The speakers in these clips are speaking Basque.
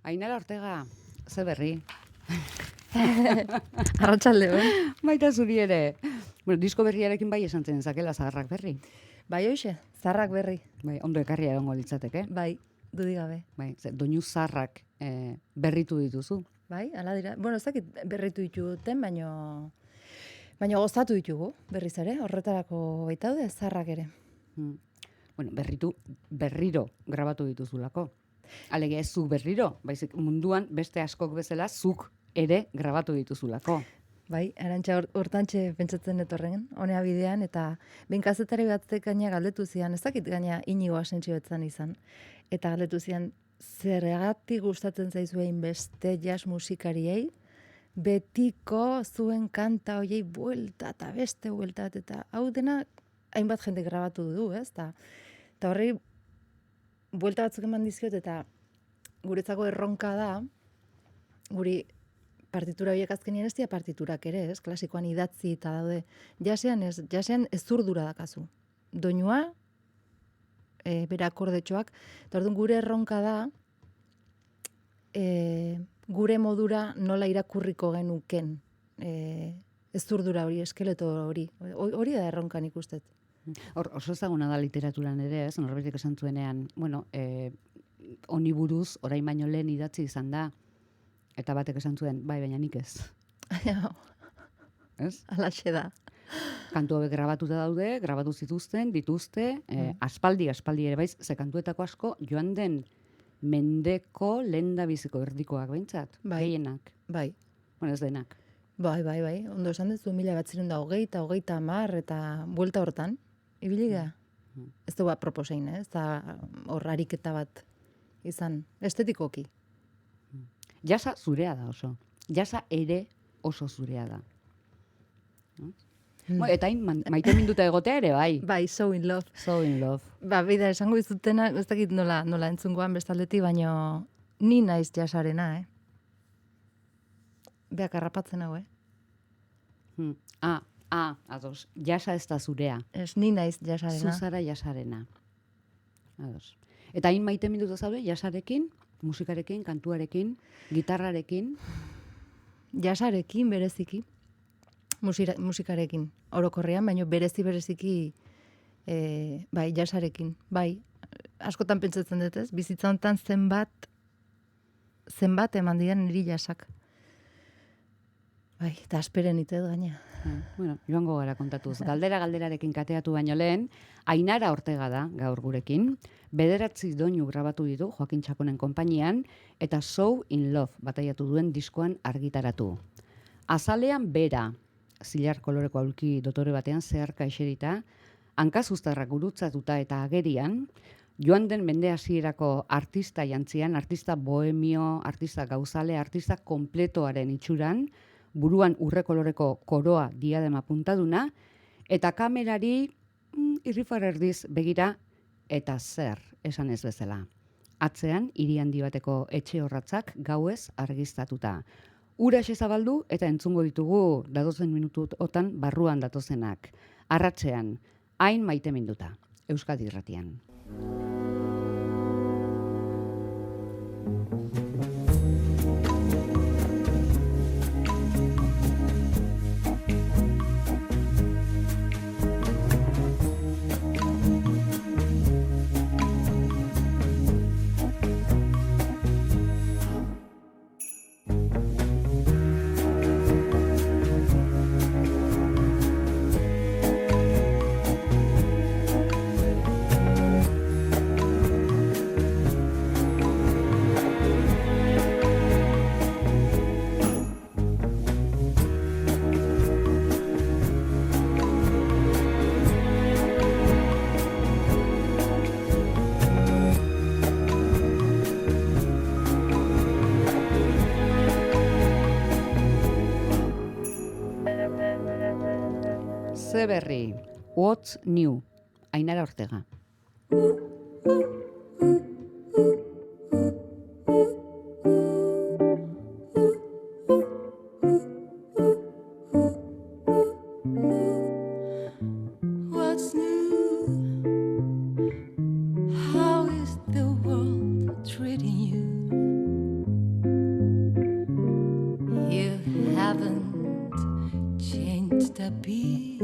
Ainara Ortega, ze berri. Arratsalde, Baita zuri ere. Bueno, disko berriarekin bai esan zen zakela zaharrak berri. Bai, hoxe, zarrak berri. Bai, ondo ekarria egongo litzateke. Bai, dudik gabe. Bai, doinu zaharrak berritu dituzu. Bai, ala dira. Bueno, ez dakit berritu dituten, baino gozatu ditugu, berriz ere, horretarako baitaude zarrak ere. Bueno, berriro grabatu dituzulako. Alegia ez zuk berriro, baizik munduan beste askok bezala zuk ere grabatu dituzulako. Bai, Arantxa hortantxe pentsatzen etorren, honea bidean, eta behin kazetari batek gaina galdetu zian, ez dakit gaina Inigo Asentzio betzan izan, eta galdetu zian, zergatik gustatzen zaizuein beste jazz musikariei, betiko zuen kanta hoiei buelta eta beste buelta, eta hau dena hainbat jende grabatu du, ez? Eta horri buelta batzuk eman dizkiot, eta guretzako erronka da, guri partitura horiek azkenien ez dira partiturak ere, ez? Klasikoan idatzi eta daude. Jasean ez zurdura dakazu. Doinua, bere akordetxoak, eta orduan gure erronka da, gure modura nola irakurriko genuken ez zurdura hori, eskeleto hori. Hori da erronkan ikustet. Oso ezaguna da literaturan ere, ez? Norbaitek esan zuenean, bueno, honi buruz, orain baino lehen idatzi izan da, eta batek esan zuen, bai, baina nik ez. Ez? Alaxe da. Kantu hauek grabatuta daude, grabatu dituzte, aspaldi ere baiz, ze kantuetako asko joan den mendeko lehendabiziko erdikoak behintzat, gehienak. Bai. Bueno, ez denak. Bai. Ondo esan duzu 1920, 30 eta buelta hortan, ibili da. Ez du bat proposein, ez da hor ariketa bat izan, estetikoki. Jasa zurea da oso. Jasa ere oso zurea da. Eta maite minduta egotea ere, bai. Bai, so in love. So in love. Ba, bida, esango izutena, ez dakit nola entzungoan bestaldetik, baino ni naiz jasarena, Beak harrapatzen hau, Ados. Jasa ez da zurea. Ez, ni naiz jasarena. Zuzara jasarena. Ados. Eta hain maite minduta zaude, jasarekin, musikarekin, kantuarekin, gitarrarekin? Jasarekin, bereziki. Musikarekin. Orokorrean, baina bereziki, bai, jasarekin. Bai, askotan pentsatzen dut ez, bizitza honetan zenbat eman dian niri jasak. Bai, eta asperen itet gaina. Bueno, joango gara kontatuz. Galderarekin kateatu baino lehen, Ainara Ortega da gaur gurekin. 9 doinu grabatu ditu Joakin Txakonen konpainian eta So in Love bataiatu duen diskoan argitaratu. Azalean bera, zilar koloreko aulki dotore batean zeharka eserita, hankazuztarrak gurutzatuta eta agerian, joan den mende hasierako artista jantzian, artista bohemio, artista gauzale, artista kompletoaren itxuran, buruan urre koloreko koroa diadema puntaduna, eta kamerari irrifar erdiz begira eta zer esan ez bezala. Atzean, hiri handi bateko etxe horratzak gauez argiztatuta. Ura zabaldu eta entzungo ditugu datozen minutuotan barruan datozenak. Arratsean, hain maite minduta, Euskadi Irratian. Ze berri, What's New, Ainara Ortega. What's new? How is the world treating you? haven't changed a bit.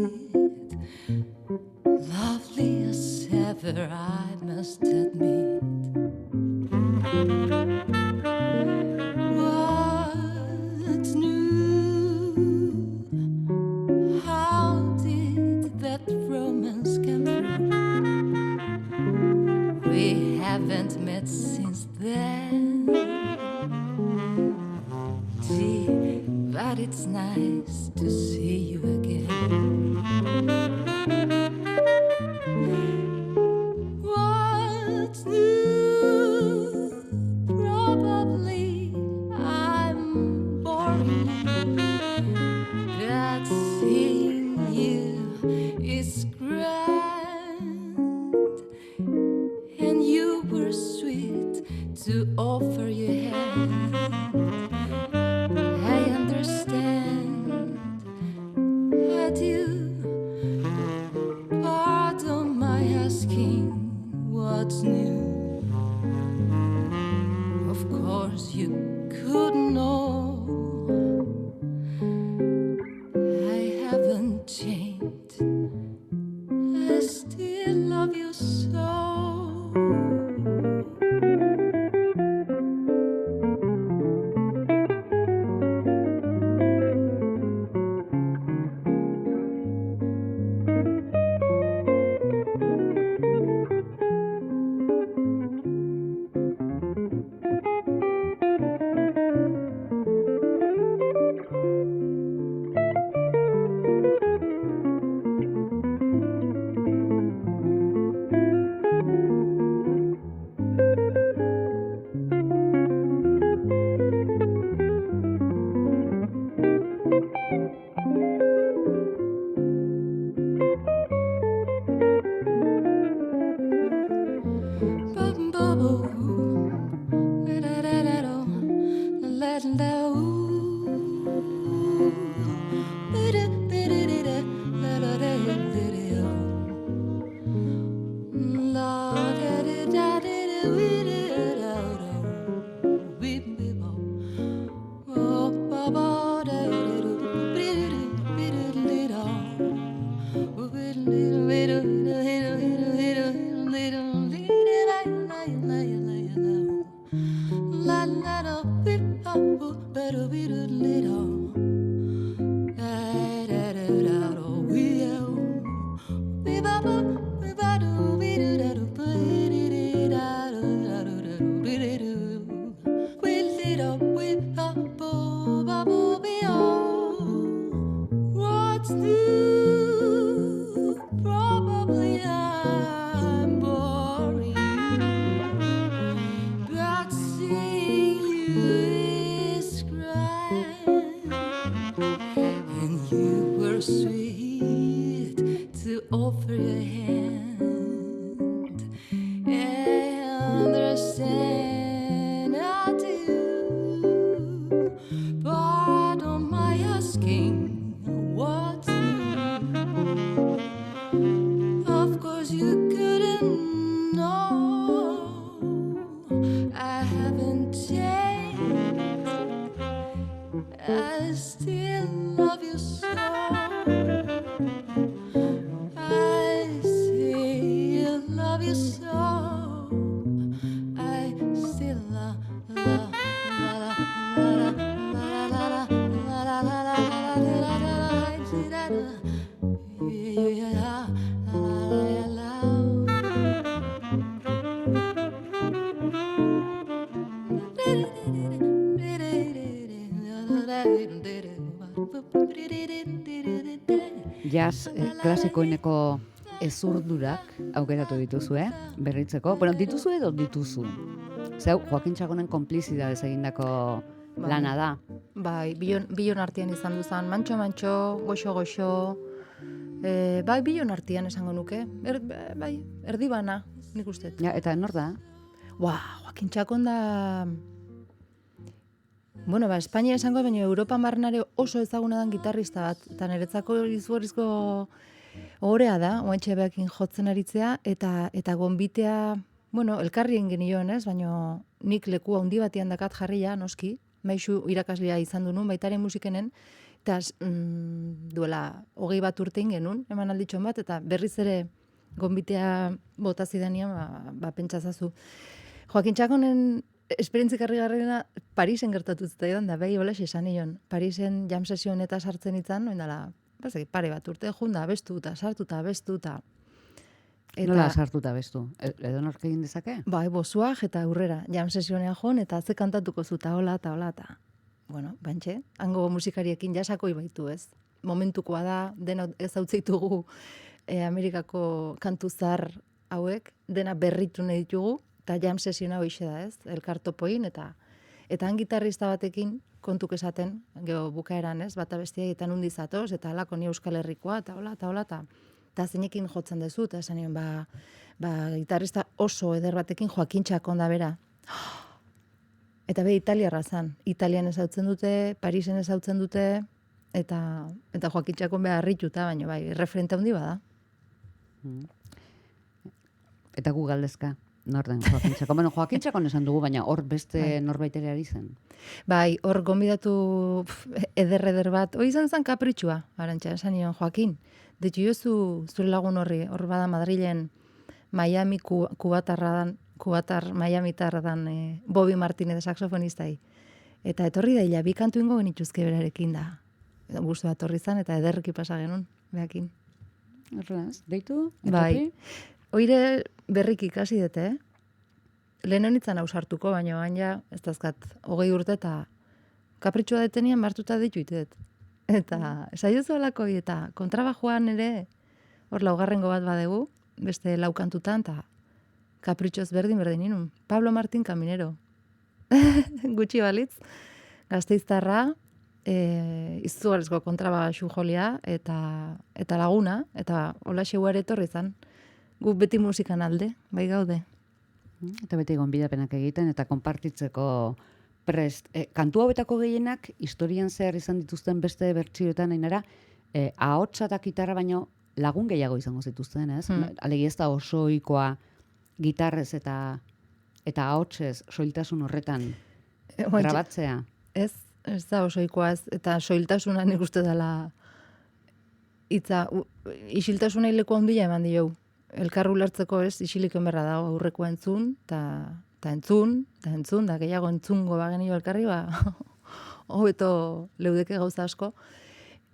Lovely as ever, I must admit. What's new? How did that romance come through? We haven't met since then. Gee, but it's nice to see you again. What's new? Probably I'm boring. That seeing you is grand, and you were sweet to offer your hand. I understand. Adieu. Pardon my asking what's new. Of course you couldn't know. I haven't changed. I still love you so. What's new? Probably I'm boring, but seeing you is grand, and you were sweet to offer your hand. And understand I do, but on my asking what's new, of course you couldn't know. I haven't changed. I still love you so. I still love you so. I still love Jazz klasikoeneko ezurdurak aukeratu dituzue, berritzeko. Bueno, dituzu edo dituzu? Zeu, Joaquin Txakonen konplizidadez egindako lana da. Bai, bilon artean izan duzan, mantxo, goxo, bai, bilon artean esango nuke. Bai, erdi bana, nik uste. Ja, eta nor da? Joaquin Txakon da... Bueno, Espainia esango, baina Europa marnare oso ezaguna dan gitarrista bat. Eta niretzako izugarrizko ohorea da, oantxe behakin jotzen aritzea, eta gonbitea, bueno, elkarrien genioen ez, baina nik leku handi batean dakat jarria, noski, maisu irakaslea izan du nun, baitaren musikenen, Eta duela 20 bat urtein genuen, eman alditxon bat, eta berriz ere gonbitea bota zidanean, pentsazazu. Joakin Txakonen esperientzik harrigarrena Parisen gertatu zitzaidan, da behi hola esan nion. Parisen jam sesioen eta sartzen itzan, noindala, pare bat urte junda, abestu eta sartu eta abestu eta... Nola sartuta bestu? Edo nork egin dezake? Bai, bozuak eta aurrera, jam sesionean joan, eta ze kantatuko zuta, hola eta hola eta... Bueno, bantxe, hango musikariekin jasakoi baitu ez. Momentukoa da, dena ez hautzeitugu Amerikako kantu zahar hauek, dena berritu nahi ditugu, eta jam sesioa hoixe da ez, elkartopoin, eta han gitarrista batekin kontuk esaten, geho bukaeran ez, bata bestia eta nundi zatoz, eta alako ni Euskal Herrikoa, eta hola, eta zeinekin jotzen dezu, eta esan nion, gitarrista oso eder batekin Joakin Txakon da bera. Eta italiarra zan. Italian ezautzen dute, Parisen ezautzen dute, eta Joakin Txakon beha harrituta, baina bai, referente handi bada. Eta gu galdezka, nor den Joakin Txakon. Bueno, Joakin Txakon esan dugu, baina hor beste norbait ere ari zen. Bai, hor gonbidatu eder bat, hori izan zen kapritxua, Arantxa, esan nion Joakin. Ditu jozu zure lagun horri, hor bada Madrilen Miami kubatar Miami-tarra dan Bobby Martinez saxofonistai. Eta etorri da hila, bi kantu ingo genituzke berarekin da. Guztu bat horri zan, eta ederreki pasa genuen, behakin. Horraz, deitu? Bai. Oire berrik ikasi dute, lehen honitzen hausartuko, baina gaina, ez dazkat, 20 urte eta kapritxua detenian martuta ditu itetet. Eta saiozu alako, eta kontrabajoan ere, hor laugarrengo bat badegu, beste laukantutan, eta kapritxoz berdin inun. Pablo Martín Caminero. Gutxi balitz, Gasteiztarra, izugarrizko kontrabaxu jolia, eta laguna, eta hola xeuare etorri zan. Gu beti musikan alde, bai gaude. Eta beti gonbidapenak egiten, eta konpartitzeko prest. Kantu hauetako gehienak, historian zehar izan dituzten beste bertsioetan ainara, ahotsa eta gitarra baino lagun gehiago izango zituzten, ez? Alegi ez da osoikoa gitarrez eta ahotsez soiltasun horretan grabatzea. Ez da osoikoa ez, eta soiltasuna nik uste dela isiltasuna hileko handia eman dio. Elkarru ulertzeko ez, isilik enberra dago aurreko entzun, eta entzun, da gehiago entzungo bagenio elkarri, hobeto leudeke gauza asko.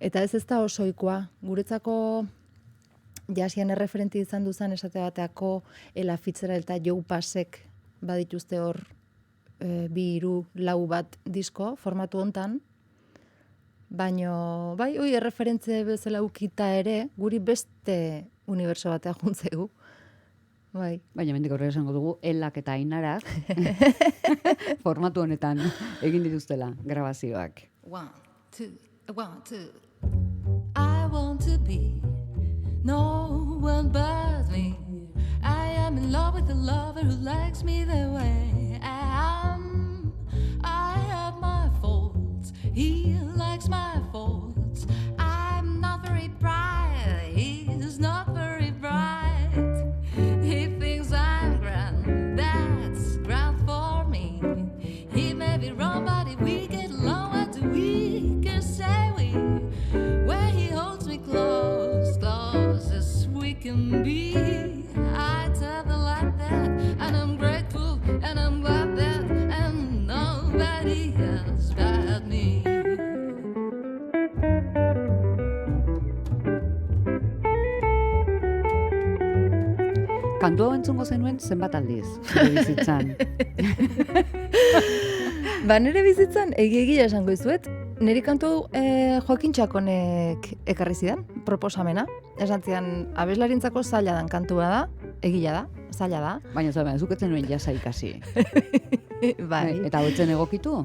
Eta ez da osoikoa. Guretzako jasian erreferenti izan duzan esate bateako Ella Fitzgerald eta Joe Passek badituzte hor 2, 3, 4 bat disko formatu hontan. Baina, bai, hoi erreferentze bezala ukita ere, guri beste uniberso batea juntzegu. Bai. Baina mendik horrela esango dugu, Ellak eta Ainarak formatu honetan egin dituztela grabazioak. 1, 2, 1, 2. I want to be no one but me. I am in love with a lover who likes me the way I am. I have my faults, he likes my faults. I'm not very bright, he's not very bright. He thinks I'm grand, that's grand for me. He may be wrong, but if we get along, what do we can say we? Where he holds me close, close as we can be. I tell the like that, and I'm grateful, and I'm glad that, and nobody else but me. Kantu hau entzungo zenuen zenbat aldiz, nire bizitzan. Nire bizitzan, egia esango izuet, niri kantu Joakin Txakonek ekarri zidan, proposamena. Esan zidan, abeslarintzako zaila dan kantua da, egia da, zaila da. Baina zuketzen nuen jasa ikasi. Bai. Eta hoetzen egokitu?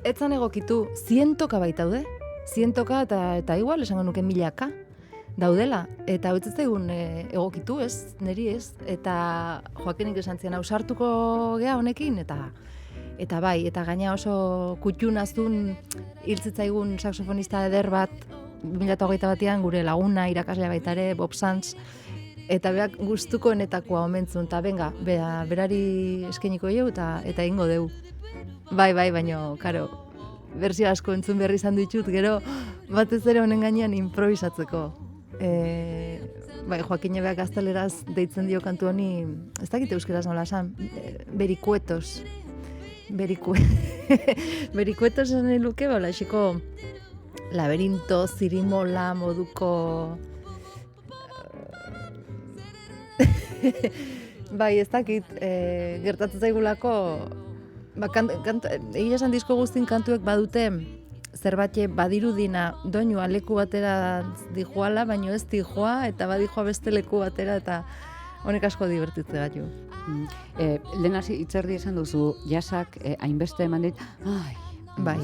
Etzan egokitu, 100 baitaude. 100 eta igual, esango nuke 1000 daudela. Eta hau egun egokitu ez, niri ez. Eta Joakinik esan zian, ausartuko gea honekin, eta bai, eta gaina oso kutxunazun hiltzitzaigun saxofonista eder bat 2008 batean gure laguna irakaslea baita ere, Bob Sanz, eta beak gustuko enetakoa omentzun, eta berari eskeniko jau eta ingo deu. Bai, baino, karo, berzio asko entzun berri izan ditut, gero, batez ere honen gainean improvisatzeko. Bai, Joaquin Ebeak gazteleraz deitzen dio kantu honi, ez dakit euskeraz nola esan, berikuetos. Berikuetos esan nahi luke, bala, esiko laberinto, zirimola, moduko... Bai, ez dakit, gertatu zaigulako, egia esan disko guztin kantuek badute, zerbait badirudina doinua leku batera dijoala, baino ez dijoa, eta badijoa beste leku batera, eta honek asko divertitze gaitu. Lehen hasi itzerdi esan duzu, jasak hainbeste eman dit, ai, Bai.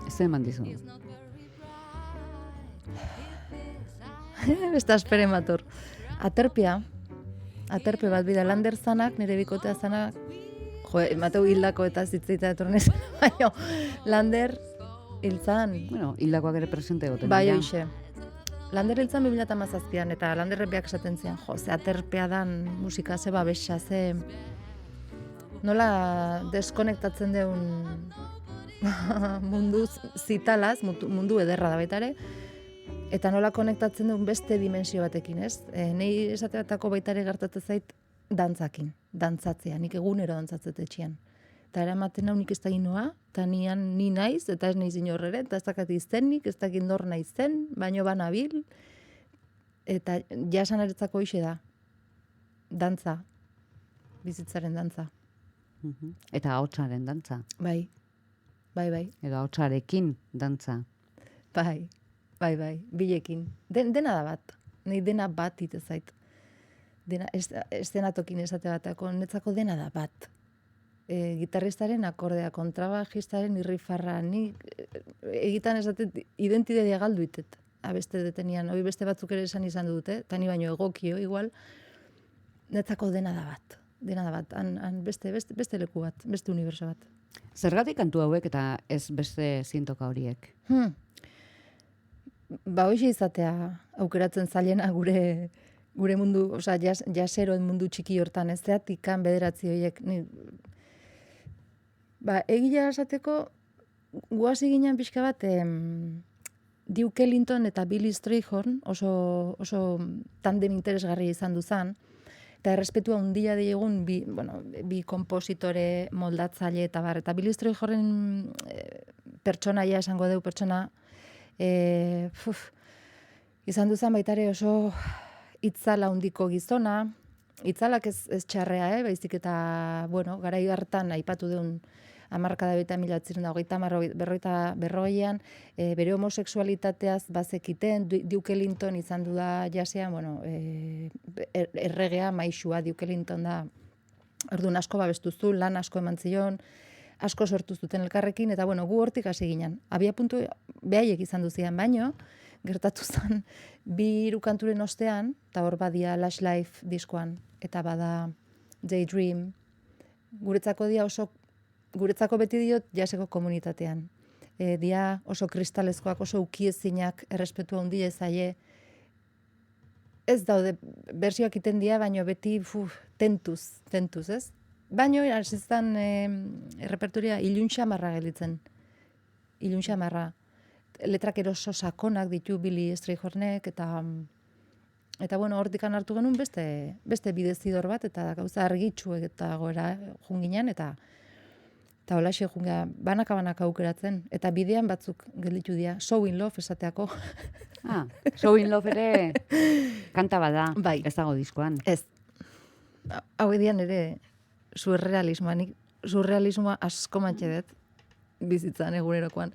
Ez eman dizu. Beste asperen bator. Aterpe bat bida Lander zanak, nire bikotea zanak, Mateu hildako eta zitzeita etornez, baina Lander hiltzan. Bueno, hildakoak ere presente egoten. Bai, dira. hoxe. Lander hiltzan 2017an, eta Landerrek beak esaten zian, ze aterpea dan musika, ze babesa, ze... Nola deskonektatzen deun mundu zitalaz, mundu ederra da baita ere, eta nola konektatzen duen beste dimensio batekin, ez? Nei esateratako baita ere gertatzen zait dantzatzea, nik egunero dantzatzet etxean. Eta eramaten hau nik ez dakit noa, eta ni naiz, eta ez naiz inorrere, eta ez dakat izenik, ez dakit nor naizen, baino banabil, eta jasan eretzako hoxe da, dantza, bizitzaren dantza. Eta ahotsaren dantza. Bai. Edo ahotsarekin dantza. Bai, bilekin. Dena da bat, nahi dena bat ite zait. Eszenatokin esate batako, netzako dena da bat. Gitarristaren akordea, kontrabajistaren irrifarra, ni egitan esatet identidadea galdu itet. Beste detenian, hori beste batzuk ere esan izan dute, eta ni baino egokio, igual, netzako dena da bat. Han beste leku bat, beste uniberso bat. Zergatik kantu hauek eta ez beste zientoka horiek? Ba, hoxe izatea aukeratzen zailena gure mundu, osea, jaseroen mundu txiki hortan, ez zeatikan bederatzi horiek. Ba, egia esateko, guazi ginen pixka bat, Duke Ellington eta Billy Strayhorn oso tandem interesgarria izan duzan, eta errespetua handia diegun bi kompositore moldatzaile eta bar. Eta Billy Strayhornen pertsonaia esango deu, pertsona izan duzan baitare oso itzala handiko gizona, itzalak ez txarrea, baizik eta, garai hartan aipatu deun hamarkada beta 1930-berroian, bere homosexualitateaz bazekiten, Duke Ellington izan du da jasean, erregea maixua Duke Ellington da, orduan asko babestuzu, lan asko eman zion, asko sortu zuten elkarrekin, eta gu hortik hasi ginen. Abia puntu behaiek izan duzian, baino, gertatu zen, 2 kanturen ostean, eta hor badia Lush Life diskoan, eta bada Daydream, guretzako beti diot jaseko komunitatean. Dia oso kristalezkoak, oso ukiezinak, errespetua handia ezaie. Ez daude, bersioak iten dia, baino beti tentuz, ez? Baino, hasiztan repertoria ilun xamarra gelditzen. Ilun xamarra. Letrak eroso sakonak ditu Billy Strayhornek, eta hortikan hartu genuen beste bidezidor bat, eta gauza argitxuek eta goera junginan, eta holaxe junga, banaka aukeratzen, eta bidean batzuk gelditu dira, So in Love esateako. So in Love ere kanta bada, bai. Ez dago diskoan. Ez, hau edian ere surrealismoa asko mantxe dut, bizitzan egunerokoan.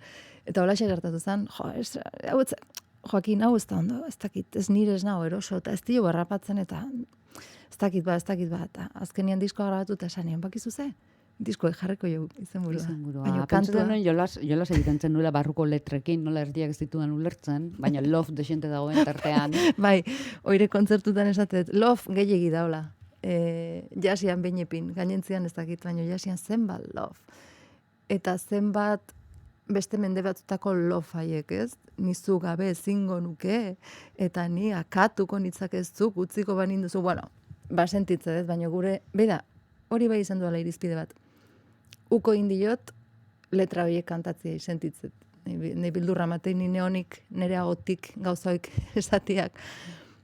Eta holaxe gertatu zen, Joaquin, hau ez da ondo, ez dakit, ez nire ez nago eroso, eta ez dio barrapatzen, eta ez dakit ba, eta azkenian diskoa grabatu eta esanean, bakizu ze? Diskoek jarriko jo izenburua. Baina kantua nuen jolas egiten zen nuela barruko letrekin, nola erdiak ez ditudan ulertzen, baina love desente dagoen tartean. Bai, oire kontzertutan esatet, love gehiegi daula. Jasian beinepin, gainentzian ez dakit, baina jasian zenbat love. Eta zenbat beste mende batzutako love haiek, ez? Nizu gabe ezingo nuke, eta ni akatuko nitzakezuk utziko banin duzu, sentitze dut, baina gure, beda, hori bai izan duela irizpide bat. Uko indiot, letra horiek kantatzea sentitzet. Ni bildurra maten ni neonik, nire agotik gauzaik esatiak.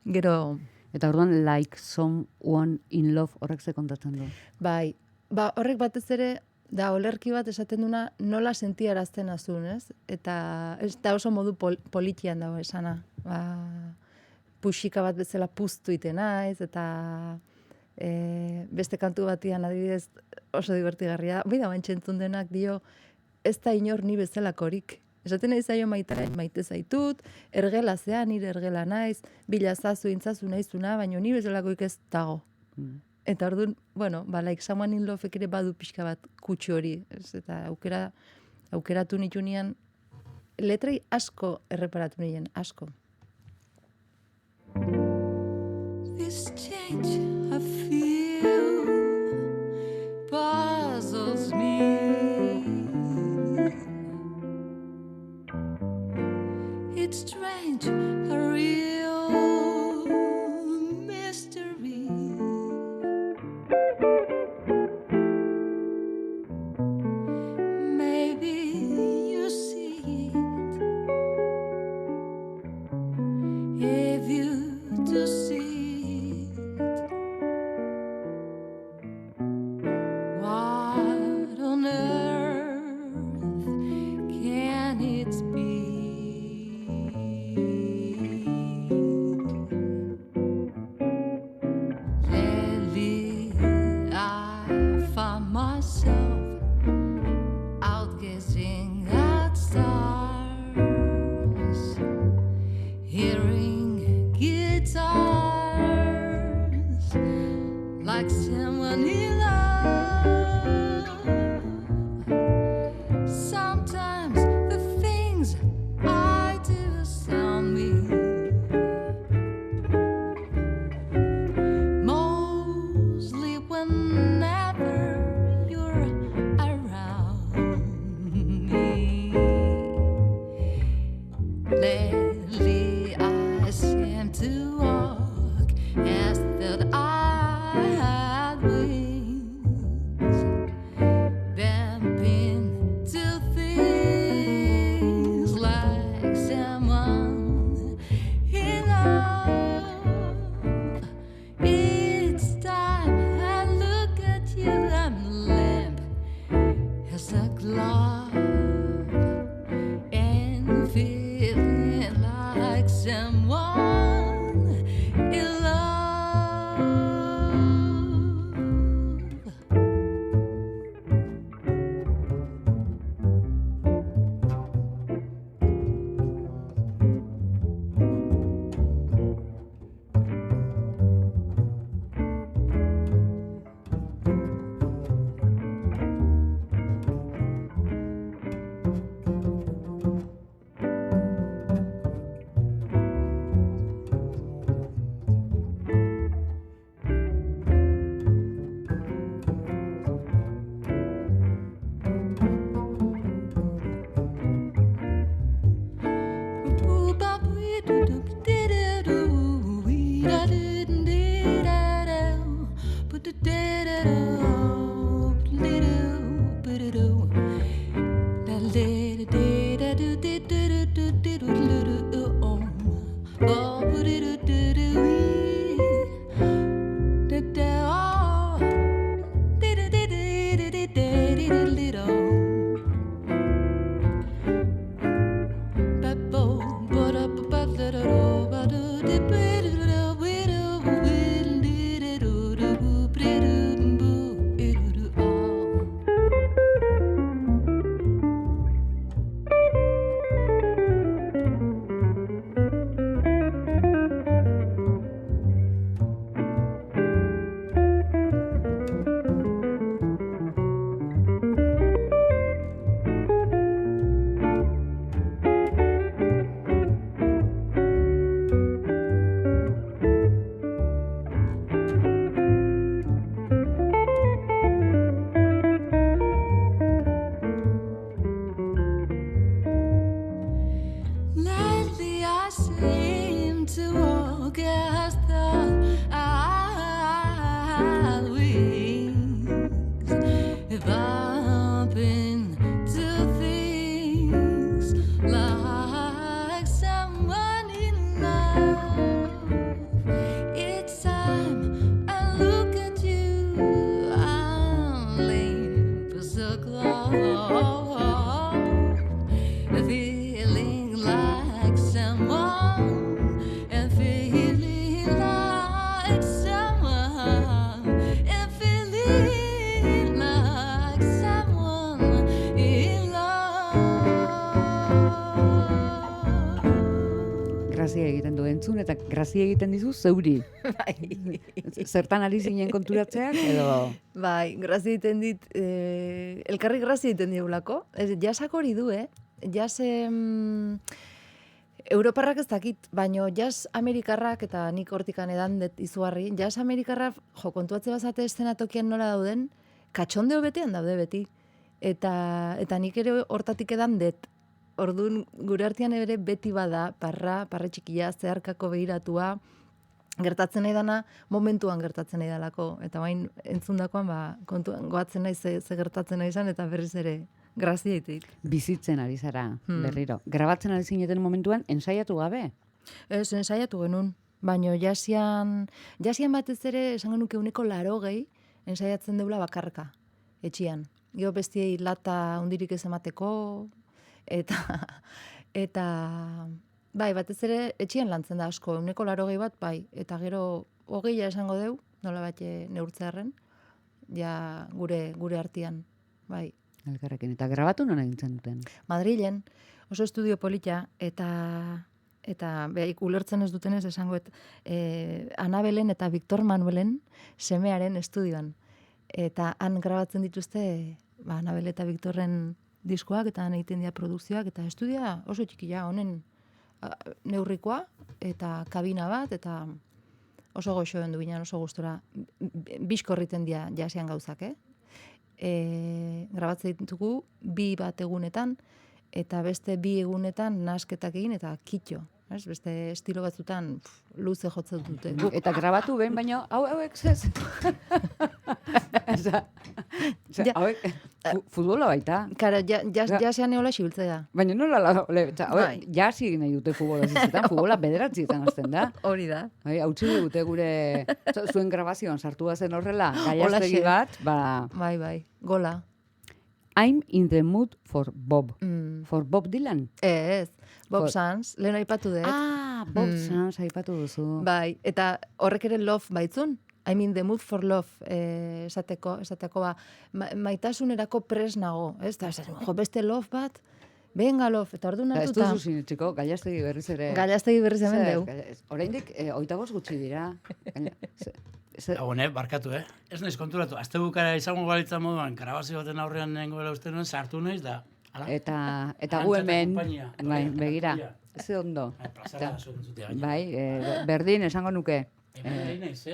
Gero, Eta orduan, like someone in love horrek ze kontatzen du. bai, horrek batez ere, da olerki bat esaten duna nola sentiarazten azun, ez? Eta ez da oso modu politian dago esana. Puxika bat bezala puztu iten naiz, eta beste kantu batian adibidez oso divertigarria. Bida bain txentzun denak dio, ez da inor ni bezalakorik. Esaten nahi zaio maite zaitut, ergela zea, nire ergela naiz, bilazazu, intzazu naizuna, baina ni bezalakoik ez dago. Eta orduan, bueno, like someone in love ere badu pixka bat kutsu hori, ez? Eta aukeratu nitunean, letrai asko erreparatu nien, asko. This change I feel puzzles me. It's strange, a real mystery. Maybe you see it. If you do see it, what on earth can it be? Lately, I found myself out gazing at stars, hearing guitars like someone in love. Sometimes the things I do sound mean, mostly whenever you're around me. Lately I seem to walk as that I had wings, bumping to things like someone in love. Each time I look at you, I'm limp as a glove and feeling like someone in love. feeling like someone, and feeling like someone, and feeling like someone in love. Grazia egiten du entzun eta grazia egiten dizu zeuri. Bai. Zertan ari zinen konturatzeak edo... Bai, grazia egiten dit, elkarri grazia egiten diogulako. Jasak hori du, Jazz Europarrak ez dakit, baino jazz amerikarrak, eta nik hortikan edan dut izugarri, jazz amerikarrak, kontuatze bazate eszenatokian nola dauden, katxondeo betean daude beti. Eta nik ere hortatik edan dut. Orduan, gure artean ere beti bada, parre txikia, zeharkako behiratua, gertatzen nahi dana, momentuan gertatzen nahi dalako. Eta bain entzundakoan, kontuan goatzen nahi ze gertatzen nahi izan, eta berriz ere grazia egiteik. Bizitzen ari zara, berriro. Grabatzen ari zineten momentuan, ensaiatu gabe? Ez, ensaiatu genuen. Baina jasian batez ere, esango nuke 80% ensaiatzen deula bakarka, etxian. Gero bestiei lata hundirik ez emateko, eta bai, batez ere etxian lantzen da asko, 80% bat, bai, eta gero 20 esango deu, nola bat neurtzearen, ja gure artean, bai. Elkarrekin, eta grabatu non egintzen duten? Madrilen, oso estudio polita, eta ulertzen ez dutenez esangoet, Anabelen eta Victor Manuelen semearen estudioan. Eta han grabatzen dituzte Anabel eta Victorren diskoak, eta han egiten dira produkzioak, eta estudioa oso txikia, honen neurrikoa, eta kabina bat, eta oso goxoen du binean, oso gustora. Bizkorriten dira jasian gauzak, grabatzen ditugu 2 bat egunetan, eta beste 2 egunetan nasketak egin, eta kitxo. Beste estilo batzutan luze jotzen dute. Eta grabatu behin, baino, hauek zez. Hauek, futbola baita. Kara, jasean eola xibiltzea da. Baina nola, hauek, jasi egin nahi dute futbola zizetan, futbola 9etan hasten da. Hori da. Hautsi dute gure, zuen grabazioan sartu zen horrela, gaiastegi bat, Bai, gola. I'm in the mood for Bob. For Bob Dylan? Ez, Bob Sands, lehen aipatu dut. Bob Sands aipatu duzu. Bai, eta horrek ere love baitzun. I'm in the mood for love, esateko maitasunerako pres nago. Ez da, beste love bat, venga love, eta ordu natuta. Ez duzu sinetxiko, gaiastegi berriz ere. Gaiastegi berriz hemen deu. Oraindik 25 gutxi dira. Barkatu, Ez naiz konturatu. Azte bukara izango balitza moduan, grabazio baten aurrean nengoela uste nuen, sartu naiz da. Eta gu hemen, begira, ze ondo. Bai, berdin esango nuke. Hemen nahi naiz,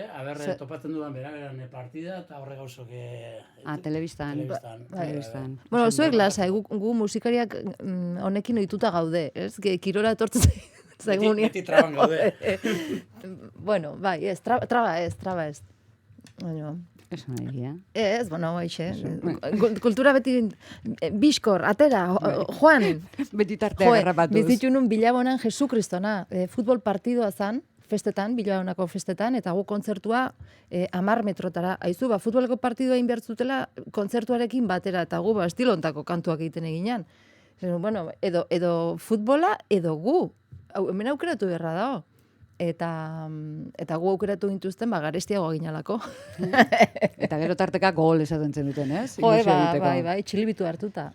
topatzen dudan beraberan partida, eta horre gauzok... Telebistan. Bueno, zuek lasa, gu musikariak honekin ohituta gaude, ez? Kirola etortzen zaigun. Beti traban gaude. Bueno, bai, ez, traba ez. Baina... Esan egia. Ez, bueno, hoxe. Kultura beti bizkor, atera, Juan. Beti tartea garrapatuz. Bizitu nun Bilabonan Jesukristona. Futbol partidua zan, festetan, Bilabonako festetan, eta gu kontzertua 10 metrotara. Aizu, futboleko partidua inbertzutela kontzertuarekin batera, eta gu estilontako kantuak egiten eginan. Bueno, edo futbola, edo gu. Hemen aukeratu beharra dago. Eta gu aukeratu gintuzten, garestiago ginalako. Eta gero tarteka gol esaten zen duten, ez? Bai, txilibitu hartuta.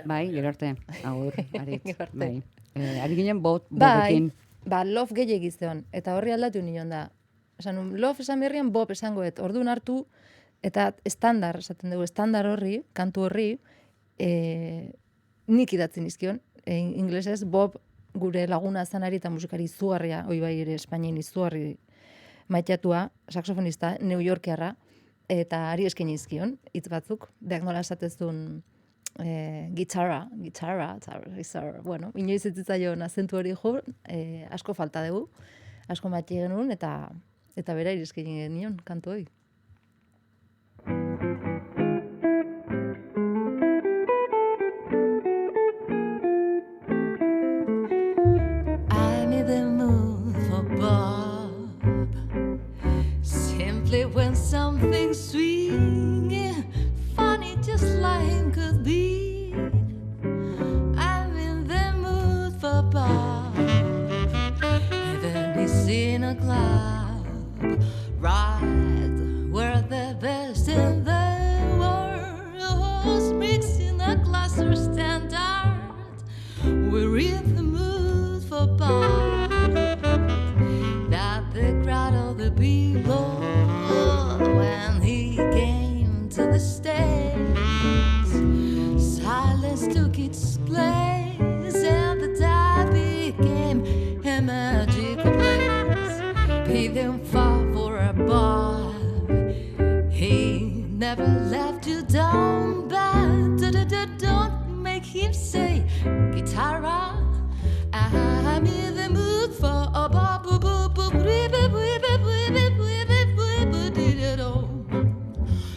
Bai, gero arte. Agur, aritz. Bai. Ari ginen bobekin. Love gehiagizteon. Eta horri aldatu nion da. Love esan berrian Bob esangoet. Orduan hartu, eta estandar, esaten dugu, estandar horri, kantu horri, nik idatzen izkion. Inglesez, Bob gure laguna zanari eta musikari izugarria, hoi bai ere Espainien izugarri maitatua, saxofonista, New Yorkerra, eta ari eskaini izkion, hitz batzuk, deak nola esatezun gitarra, bueno, inoiz ez zitzaion azentu hori jo, asko falta dugu, asko maiti genuen, eta bera ari eskaini genion, kantu hori. When something sweet, funny just like waltz took its place, and the time became a magical place. Paid them far for a bar. He never left you down bad. Don't make him say, guitarra, I'm in the mood for a bop boo boo boo boo boo boo boo boo boo boo did oh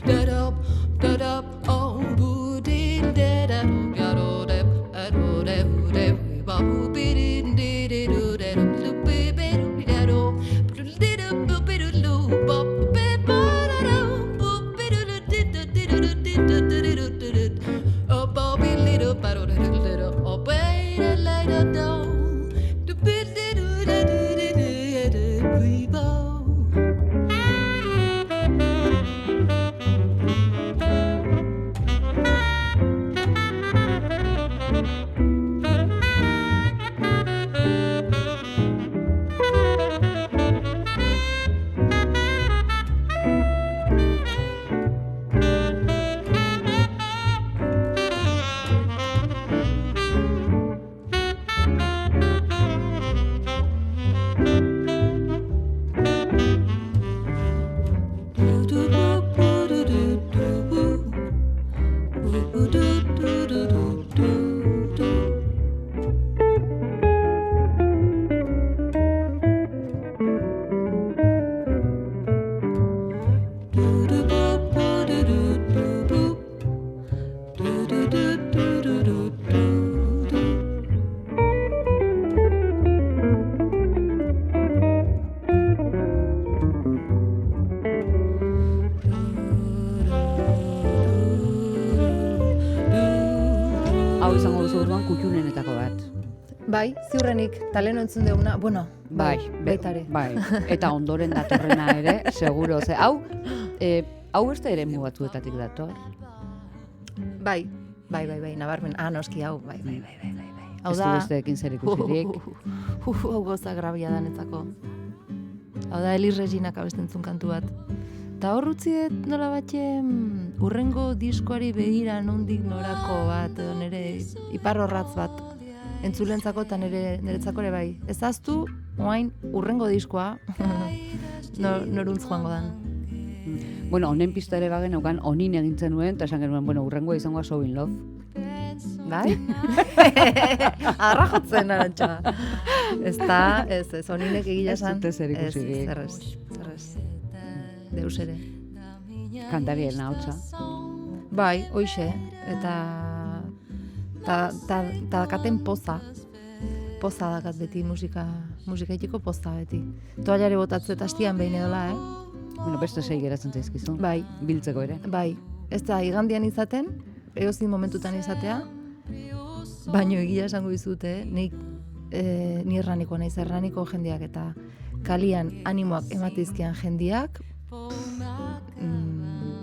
da da da da oh boo did da da da da da da da ba boo did did do da do be be da do did boo be do bop be ba da do boo be do did did did oh bobby little ba do oh be la da do. Hau izango duzu orduan kutxunenetako bat. Bai, ziurrenik, taleno entzun deuna, bueno, bai, baitare. Bai, eta ondoren datorrena ere, seguro. Ze, hau beste ere batzuetatik dator. Bai, nabarmen, noski hau, bai. Hau Ez du da, besteekin zer ikusirik. hau goza grabia danetzako. Hau da, Elis Reginak abestentzun kantu bat. Eta hor utzi dut nola batxe urrengo diskoari begira nondik norako bat, edo nire iparrorratz bat. Entzulentzako eta niretzako ere bai. Ezaztu, oain, urrengo diskoa, noruntz joango dan. Bueno, honen pista ere bagen eukan honin egintzen nuen, eta esan genuen, bueno, urrengoa izangoa So in Love. Bai? Arra jotzen, arantxa. Ez da, ez, honinek egila esan. Ez dute zer ikusirik. Zerrez. Deus ere. Kantarien ahotsa. Bai, hoixe, eta dakaten poza dakat beti musika itiko poza beti. Toallare botatze eta astian behin edola, Bueno, beste sei geratzen zaizkizu. Bai. Biltzeko ere. Bai, ez da igandian izaten, eozin momentutan izatea, baino egia esango dizute, ni erraniko naiz, erraniko jendeak eta kalian animoak ematizkian jendeak,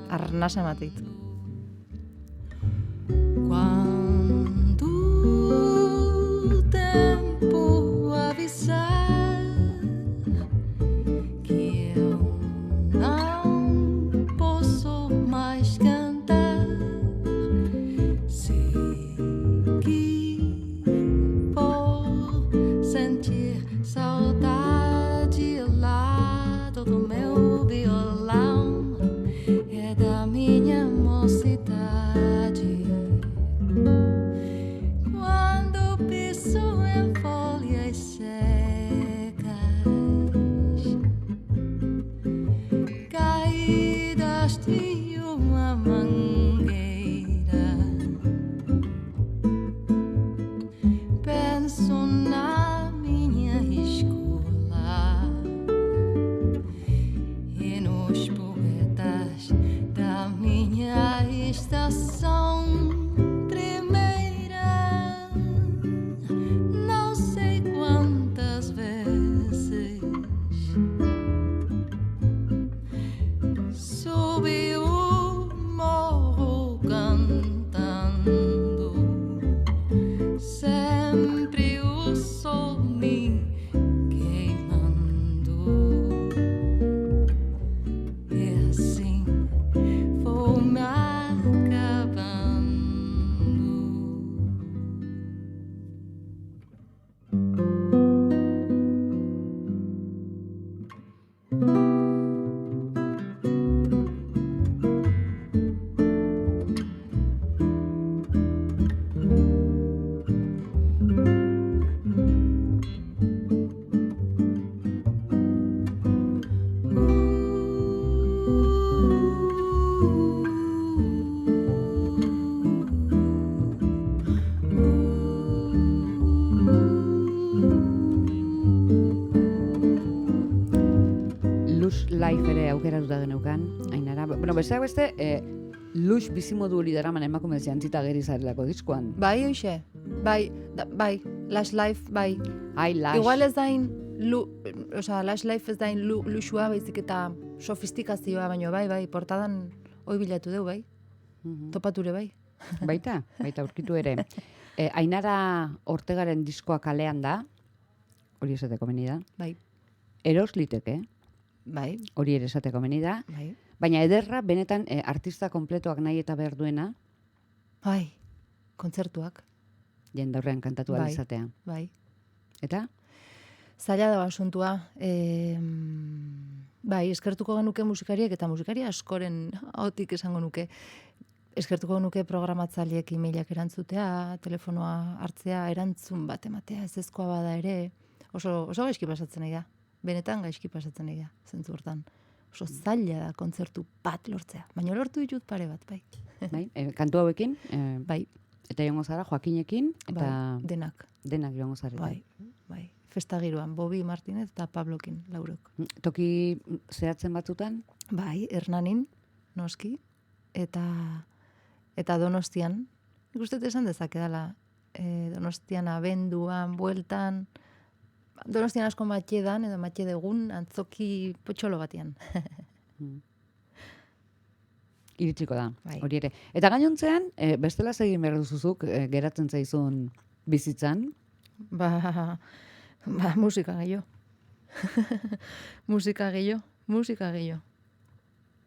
arnasa emateit. Quando o tempo avisar que eu não posso mais cantar, sei que vou sentir saudade ao lado do meu violão, é da minha mãe. Life ere aukeratuta geneukan, Ainara. Bueno, besteak beste, Lush bizimodu hori daraman emakume jantzita geri zarelako diskoan. Bai, hoxe. Bai, bai, Lash Life, bai. Ai, Lush. Igual ez dain, Lash Life ez dain luxua, baizik eta sofistikazioa, baino bai, portadan hoi bilatu deu, bai. Topature, bai. Baita aurkitu ere. Ainara Ortegaren diskoa kalean da, hori esateko meni da. Bai. Eros liteke, Bai. hori ere esateko meni da. Bai. Baina ederra, benetan, artista kompletuak nahi eta behar duena, Bai. Kontzertuak. jendaurrean kantatu Bai. alizatea. Bai. Eta? Zaila da asuntua. Bai, eskertuko genuke musikariek eta musikari askoren ahotik esango nuke. Eskertuko nuke programatzaileek emailak erantzutea, telefonoa hartzea, erantzun bat ematea, ezezkoa bada ere. Oso gaizki pasatzen nahi da. Benetan gaizki pasatzen nahi da, zentzu hortan. Oso zaila da kontzertu bat lortzea. Baina lortu ditut pare bat, bai. Bai, kantu hauekin, Bai, eta joango zara Joakinekin, eta bai, denak. denak joango zarete. Bai. Festa giroan, Bobi Martinez eta Pablokin, laurok. Toki zehatzen batzutan? Bai, Hernanin, noski, eta Donostian. Ikustet esan dezakedala, Donostian abenduan, bueltan, Donostian asko matxedan, edo matxedegun, antzoki potxolo batean. Iritsiko da, Bai. hori ere. Eta gainontzean, bestela egin behar duzuzuk, geratzen zaizun bizitzan? Ba, musika gehiago. musika gehiago.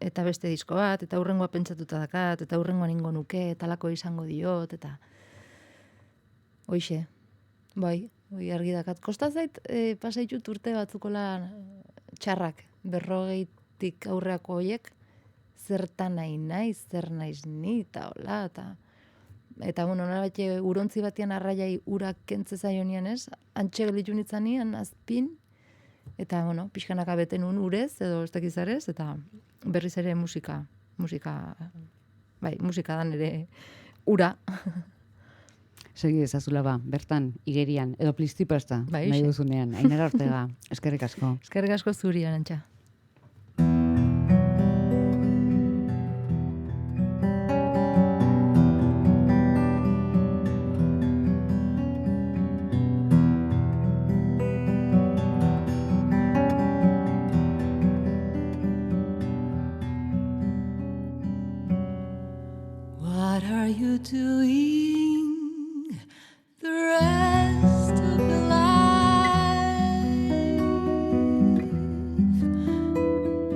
Eta beste disko bat, eta hurrengoa pentsatuta dakat, eta hurrengoan ingo nuke, talako izango diot, eta hoixe, bai, argi dakat. Kosta zait, pasaitut urte batzukola txarrak, 40 aurreako hoiek, zertan nahi naiz, zer naiz ni, eta hola, eta bueno, nolabait urontzi batian arraiai urak kentze zaionian ez, antxe gelitu nitzanian, azpin, eta bueno, pixkanaka beten urez, edo ez dakizarez, eta berriz ere musika, bai, musika dan ere ura. Segi ezazula ba, bertan, igerian, edo pliztipasta, Bai, nahi xe. duzunean. Ainara Ortega, eskerrik asko. Eskerrik asko zuri, Arantxa. What are you doing the rest of your life?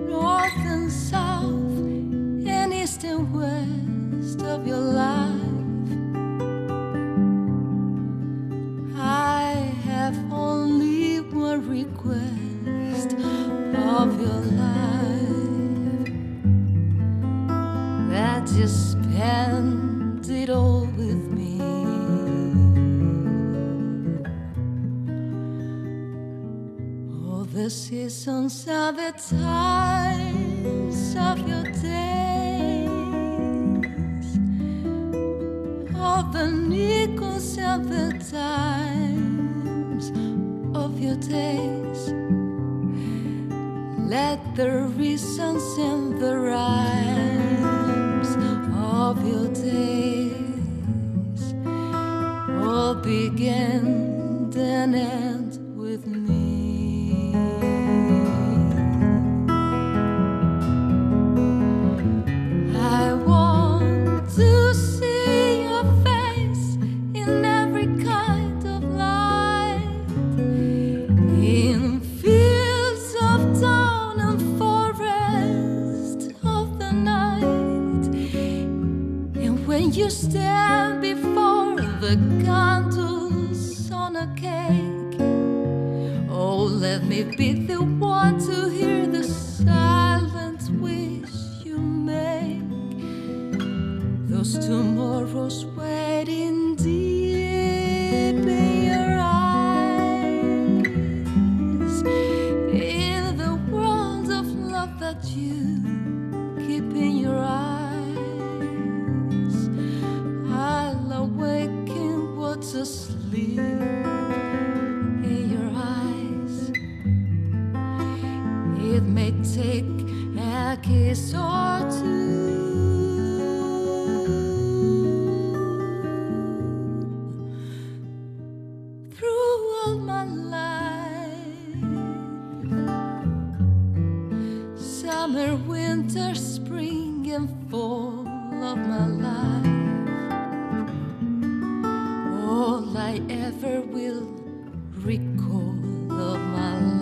North and south and east and west of your life. I have only one request of your life, that you spend it all with me. All the seasons are the times of your days, all the nickels are the times of your days. Let the reasons and the rhymes of your days all begin and end with me. I want to see your face in every kind of light, in fields of dawn and forest of the night. And when you stand before the candles on a cake, oh, let me be the one to hear the silent wish you make. Those tomorrows waiting deep in your eyes, in the world of love that you keep in your eyes. I'll awaken what's asleep in your eyes. It may take I ever will recall of my